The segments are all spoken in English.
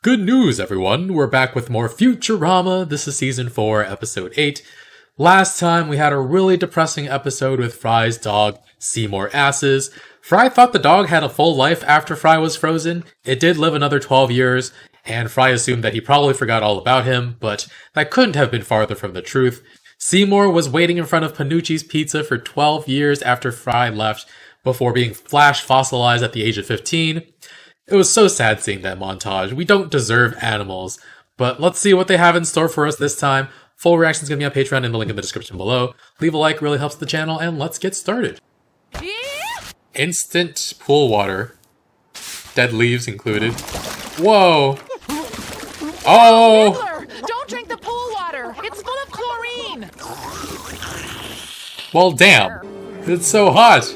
Good news, everyone! We're back with more Futurama. This is Season 4, Episode 8. Last time, we had a really depressing episode with Fry's dog, Seymour Asses. Fry thought the dog had a full life after Fry was frozen. It did live another 12 years, and Fry assumed that he probably forgot all about him, but that couldn't have been farther from the truth. Seymour was waiting in front of Panucci's Pizza for 12 years after Fry left, before being flash fossilized at the age of 15. It was so sad seeing that montage. We don't deserve animals. But let's see what they have in store for us this time. Full reaction is going to be on Patreon in the link in the description below. Leave a like, really helps the channel, and let's get started. Yeah. Instant pool water. Dead leaves included. Whoa! Oh! Nibbler, don't drink the pool water! It's full of chlorine! Well, damn. It's so hot.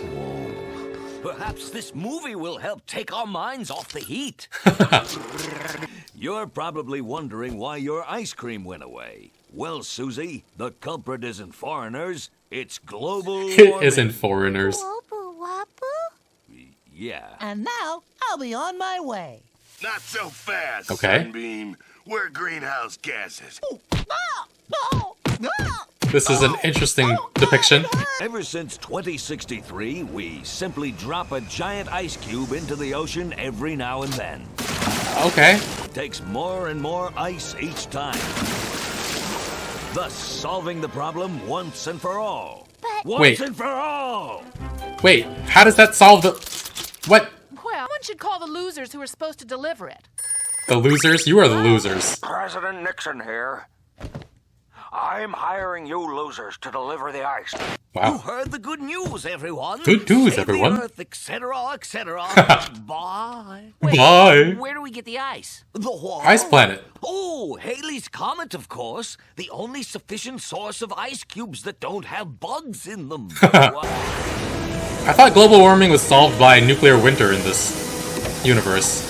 Perhaps this movie will help take our minds off the heat. You're probably wondering why your ice cream went away. Well, Susie, the culprit isn't foreigners, it's global warming. It isn't foreigners. Whoopoo whoopoo? Yeah. And now, I'll be on my way. Not so fast, Okay. Sunbeam. We're greenhouse gases. This is an interesting depiction. Ever since 2063, we simply drop a giant ice cube into the ocean every now and then. Okay. Takes more and more ice each time. Thus, solving the problem once and for all. But Once Wait. and for all! Wait, how does that solve the... What? Well, one should call the losers who are supposed to deliver it. The losers? You are the losers. President Nixon here. I'm hiring you losers to deliver the ice. You Wow. heard the good news, everyone. Good news, Save the everyone. Earth, etc., etc. Bye. Bye. Where do we get the ice? The what? Ice planet. Oh, Halley's Comet, of course. The only sufficient source of ice cubes that don't have bugs in them. I thought global warming was solved by nuclear winter in this universe.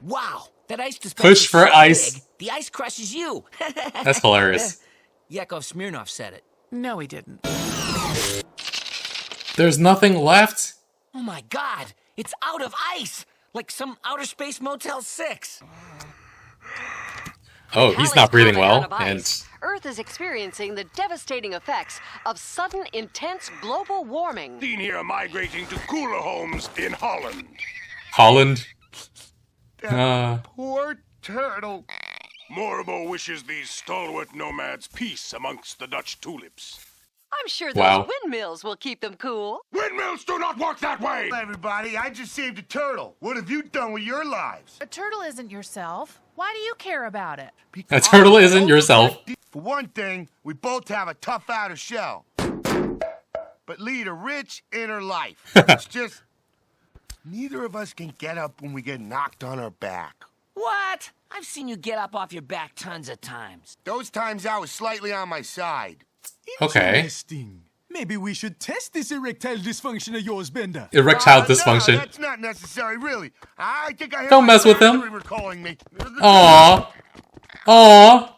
Wow, that ice dispenser Push is for so ice. big, the ice crushes you. That's hilarious. Yakov Smirnov said it. No, he didn't. There's nothing left? Oh my god, it's out of ice! Like some Outer Space Motel 6. Oh, he's not breathing well, and... Earth is experiencing the devastating effects of sudden, intense global warming. Seen here migrating to cooler homes in Holland. Holland? Poor turtle. Morbo wishes these stalwart nomads peace amongst the Dutch tulips. I'm sure those Wow. windmills will keep them cool. Windmills do not work that way! Everybody, I just saved a turtle. What have you done with your lives? A turtle isn't yourself. Why do you care about it? A turtle isn't yourself. For one thing, we both have a tough outer shell, but lead a rich inner life. It's just neither of us can get up when we get knocked on our back. What? I've seen you get up off your back tons of times. Those times I was slightly on my side. Okay. Interesting. Maybe we should test this erectile dysfunction of yours, Bender. Erectile No, dysfunction. that's not necessary, really. I think I heard Don't my mess with him. factory were calling me. Aww. Aww.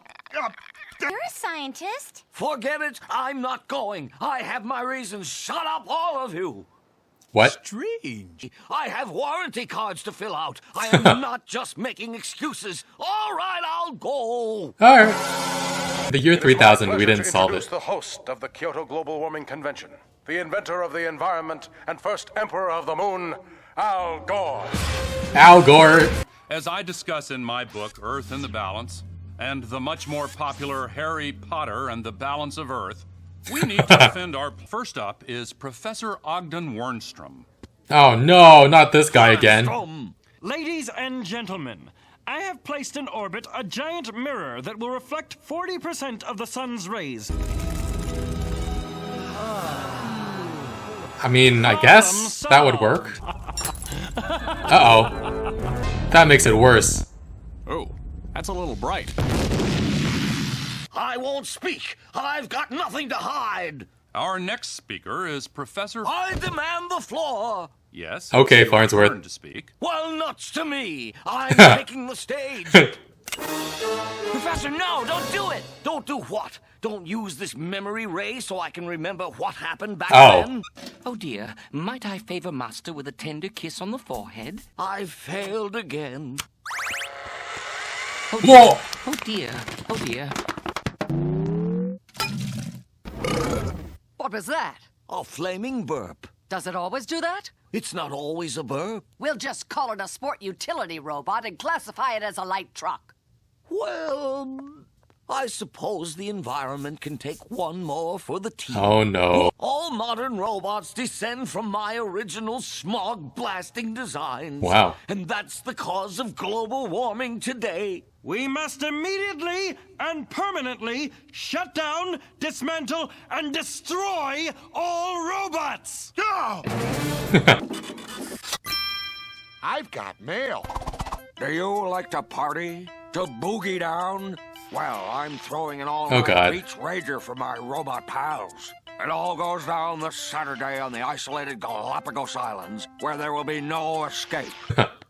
you're a scientist. Forget it, I'm not going. I have my reasons. Shut up, all of you. What? Strange. I have warranty cards to fill out. I am not just making excuses. All right, I'll go. Alright. The year 3000, we didn't solve it. The host of the Kyoto Global Warming Convention, the inventor of the environment and first emperor of the moon, Al Gore. Al Gore. As I discuss in my book, Earth in the Balance, and the much more popular Harry Potter and the Balance of Earth, we need to defend our... First up is Professor Ogden Wernstrom. Oh no, not this guy again. Ladies and gentlemen, I have placed in orbit a giant mirror that will reflect 40% of the sun's rays. I mean, I guess that would work. Uh-oh. That makes it worse. Oh, that's a little bright. I won't speak. I've got nothing to hide. Our next speaker is Professor... I demand the floor. Yes. Okay, it's your Farnsworth. turn to speak. Well, nuts to me. I'm taking the stage. Professor, no, don't do it! Don't do what? Don't use this memory ray so I can remember what happened back then? Oh dear, might I favor Master with a tender kiss on the forehead? I failed again. Oh dear. Oh dear. Oh dear. What was that? A flaming burp. Does it always do that? It's not always a burp. We'll just call it a sport utility robot and classify it as a light truck. Well, I suppose the environment can take one more for the team. Oh no. All modern robots descend from my original smog-blasting designs. Wow. And that's the cause of global warming today. We must immediately and permanently shut down, dismantle, and destroy all robots! Go! I've got mail. Do you like to party? To boogie down? Well, I'm throwing an all-night beach rager for my robot pals. It all goes down this Saturday on the isolated Galapagos Islands, where there will be no escape.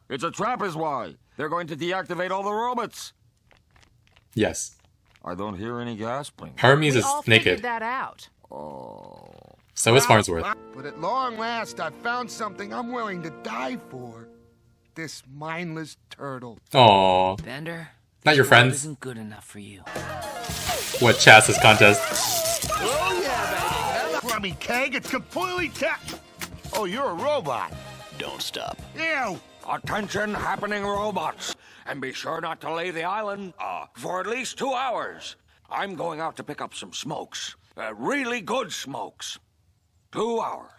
It's a trap is why. They're going to deactivate all the robots. Yes. I don't hear any gasping. Hermes is naked. Figured that out. Oh. So is Farnsworth. But at long last, I've found something I'm willing to die for. This mindless turtle. Aww. Bender, Not your friends. Isn't good enough for you. What chassis contest? Oh yeah, baby. Crummy keg, it's completely Oh, you're a robot. Don't stop. Ew. Attention, happening robots. And be sure not to leave the island for at least 2 hours. I'm going out to pick up some smokes. Really good smokes. 2 hours.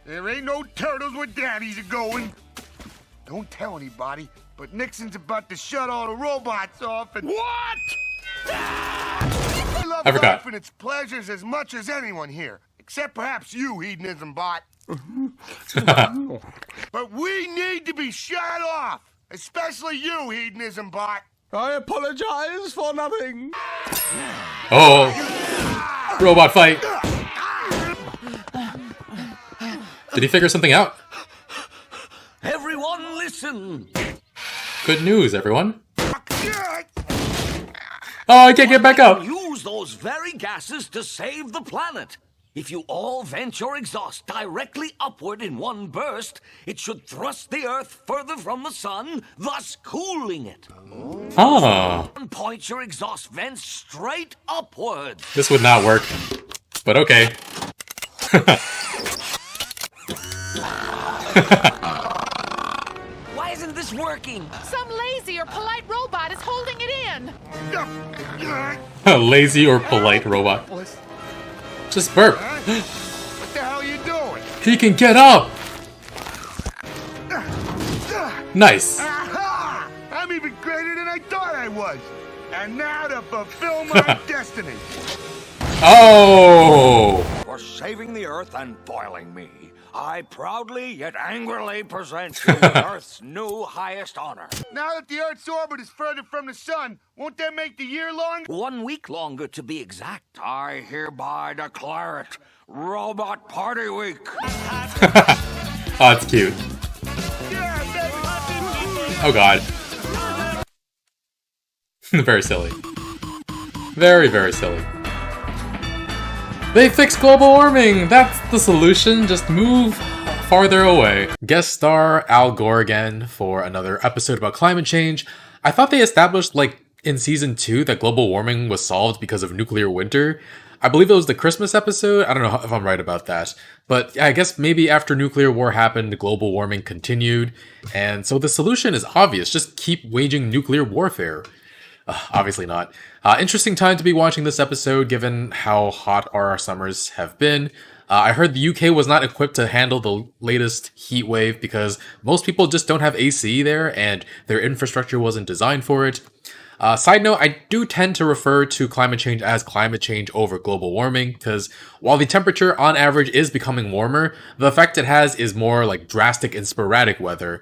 There ain't no turtles where daddies are going. Don't tell anybody, but Nixon's about to shut all the robots off and... What? I love life and its pleasures as much as anyone here. Except perhaps you, hedonism bot. But we need to be shut off. Especially you, hedonism bot. I apologize for nothing. Oh. Robot fight. Did he figure something out? Everyone listen. Good news, everyone. Oh, I can't get back up. Use those very gases to save the planet. If you all vent your exhaust directly upward in one burst, it should thrust the Earth further from the sun, thus cooling it. Ah. Point your exhaust vents straight upward. This would not work, but okay. Why isn't this working? Some lazy or polite robot is holding it in. A lazy or polite robot. Just burp. What the hell are you doing? He can get up. Nice. Aha! I'm even greater than I thought I was. And now to fulfill my destiny. Oh! For saving the Earth and boiling me, I proudly yet angrily present you with Earth's new highest honor. Now that the Earth's orbit is further from the sun, won't that make the year longer? 1 week longer to be exact. I hereby declare it Robot Party Week. Oh, it's cute. Oh god. Very silly. Very, very silly. They fixed global warming! That's the solution, just move farther away. Guest star Al Gore again for another episode about climate change. I thought they established, like, in season 2 that global warming was solved because of nuclear winter. I believe it was the Christmas episode. I don't know if I'm right about that. But I guess maybe after nuclear war happened, global warming continued. And so the solution is obvious. Just keep waging nuclear warfare. Obviously not. Interesting time to be watching this episode given how hot our summers have been. I heard the UK was not equipped to handle the latest heat wave because most people just don't have AC there and their infrastructure wasn't designed for it. Side note, I do tend to refer to climate change as climate change over global warming because while the temperature on average is becoming warmer, the effect it has is more like drastic and sporadic weather.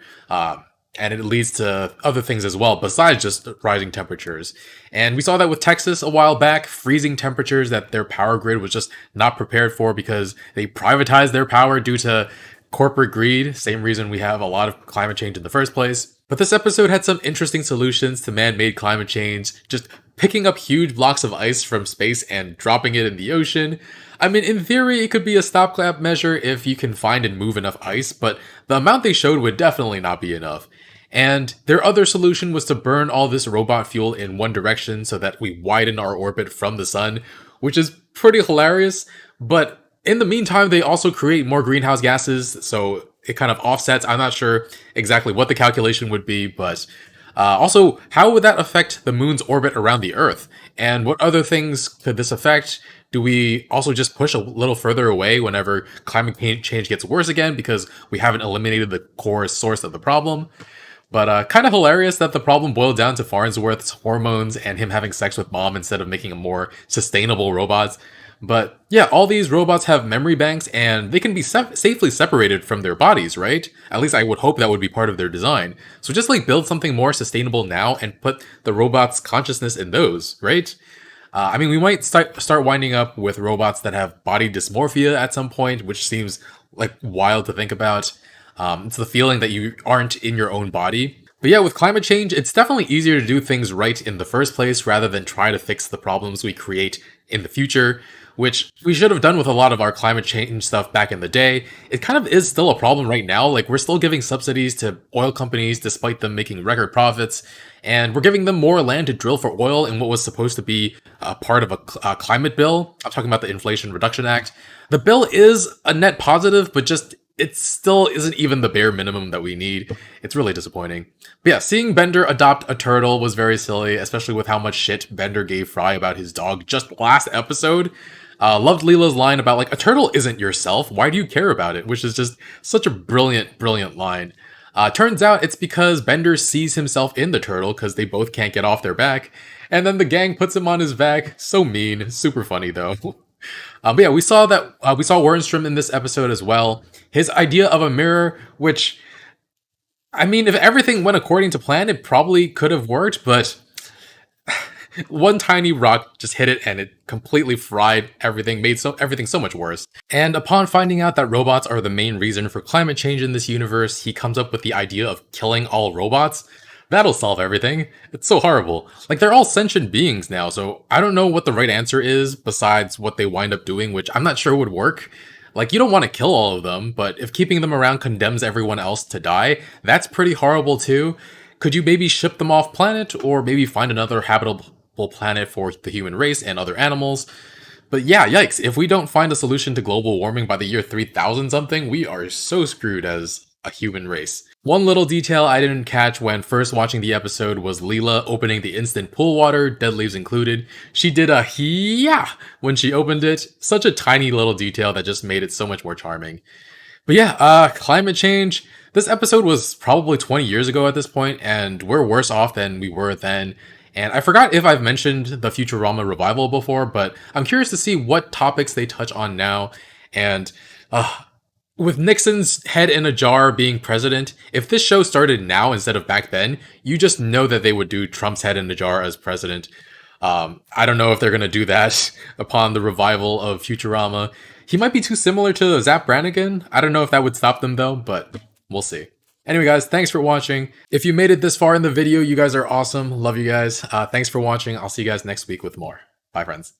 And it leads to other things as well, besides just rising temperatures. And we saw that with Texas a while back, freezing temperatures that their power grid was just not prepared for because they privatized their power due to corporate greed, same reason we have a lot of climate change in the first place. But this episode had some interesting solutions to man-made climate change, just picking up huge blocks of ice from space and dropping it in the ocean. I mean, in theory, it could be a stopgap measure if you can find and move enough ice, but the amount they showed would definitely not be enough. And their other solution was to burn all this robot fuel in one direction so that we widen our orbit from the sun, which is pretty hilarious. But in the meantime, they also create more greenhouse gases, so it kind of offsets. I'm not sure exactly what the calculation would be, but also, how would that affect the moon's orbit around the Earth? And what other things could this affect? Do we also just push a little further away whenever climate change gets worse again because we haven't eliminated the core source of the problem? But kind of hilarious that the problem boiled down to Farnsworth's hormones and him having sex with mom instead of making a more sustainable robots. But yeah, all these robots have memory banks and they can be safely separated from their bodies, right? At least I would hope that would be part of their design. So just like build something more sustainable now and put the robot's consciousness in those, right? I mean, we might start winding up with robots that have body dysmorphia at some point, which seems like wild to think about. It's the feeling that you aren't in your own body. But yeah, with climate change, it's definitely easier to do things right in the first place rather than try to fix the problems we create in the future, which we should have done with a lot of our climate change stuff back in the day. It kind of is still a problem right now. Like, we're still giving subsidies to oil companies despite them making record profits, and we're giving them more land to drill for oil in what was supposed to be a part of a climate bill. I'm talking about the Inflation Reduction Act. The bill is a net positive, but just it still isn't even the bare minimum that we need. It's really disappointing. But yeah, seeing Bender adopt a turtle was very silly, especially with how much shit Bender gave Fry about his dog just last episode. Loved Leela's line about, like, a turtle isn't yourself, why do you care about it? Which is just such a brilliant, brilliant line. Turns out it's because Bender sees himself in the turtle because they both can't get off their back, and then the gang puts him on his back. So mean. Super funny, though. But yeah, we saw Wernstrom in this episode as well. His idea of a mirror, which, I mean, if everything went according to plan, it probably could have worked, but one tiny rock just hit it and it completely fried everything, made everything so much worse. And upon finding out that robots are the main reason for climate change in this universe, he comes up with the idea of killing all robots. That'll solve everything. It's so horrible. Like, they're all sentient beings now, so I don't know what the right answer is besides what they wind up doing, which I'm not sure would work. Like, you don't want to kill all of them, but if keeping them around condemns everyone else to die, that's pretty horrible too. Could you maybe ship them off planet, or maybe find another habitable planet for the human race and other animals? But yeah, yikes, if we don't find a solution to global warming by the year 3000 something, we are so screwed as a human race. One little detail I didn't catch when first watching the episode was Leela opening the instant pool water, dead leaves included. She did a yeah when she opened it. Such a tiny little detail that just made it so much more charming. But yeah, climate change. This episode was probably 20 years ago at this point, and we're worse off than we were then. And I forgot if I've mentioned the Futurama revival before, but I'm curious to see what topics they touch on now. And with Nixon's head in a jar being president, if this show started now instead of back then, you just know that they would do Trump's head in a jar as president. I don't know if they're going to do that upon the revival of Futurama. He might be too similar to Zap Brannigan. I don't know if that would stop them though, but we'll see. Anyway guys, thanks for watching. If you made it this far in the video, you guys are awesome. Love you guys. Thanks for watching. I'll see you guys next week with more. Bye friends.